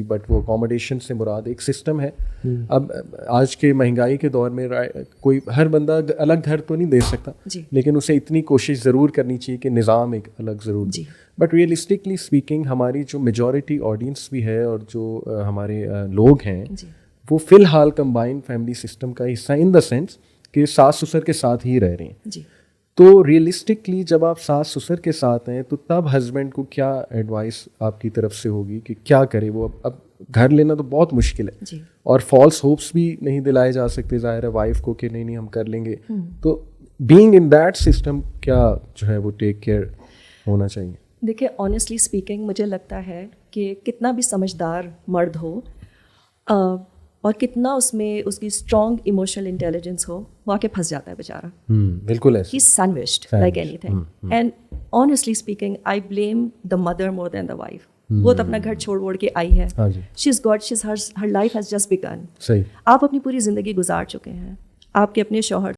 But وہ accommodation سے مراد ایک سسٹم ہے. اب آج کے مہنگائی کے دور میں کوئی ہر بندہ الگ گھر تو نہیں دے سکتا, لیکن اسے اتنی کوشش ضرور کرنی چاہیے کہ نظام ایک الگ ضرور دے. بٹ ریئلسٹکلی اسپیکنگ ہماری جو میجورٹی آڈینس بھی ہے اور جو ہمارے لوگ ہیں وہ فی الحال کمبائنڈ فیملی سسٹم کا حصہ ان دا سینس کہ ساس سسر کے ساتھ ہی رہ رہے ہیں. تو ریئلسٹکلی جب آپ ساس سسر کے ساتھ ہیں تو تب ہسبینڈ کو کیا ایڈوائس آپ کی طرف سے ہوگی کہ کیا کرے وہ؟ اب گھر لینا تو بہت مشکل ہے اور فالس ہوپس بھی نہیں دلائے جا سکتے ظاہر ہے وائف کو کہ نہیں ہم کر لیں گے. تو بینگ ان دیٹ سسٹم کیا جو ہے وہ ٹیک کیئر ہونا چاہیے؟ دیکھیے آنیسٹلی اسپیکنگ مجھے لگتا ہے کہ کتنا بھی سمجھدار مرد ہو اور کتنا اس میں اس کی اسٹرانگ ایموشنل انٹیلیجنس ہو, وہ آ کے پھنس جاتا ہے بیچارہ. بالکل ہی از سینڈوچڈ لائک اینی تھنگ. And honestly speaking I blame the mother more than the wife. وہ تو اپنا گھر چھوڑ ووڑ کے آئی ہے, she is got her life has just begun. آپ اپنی پوری زندگی گزار چکے ہیں, آپ کے اپنے شوہر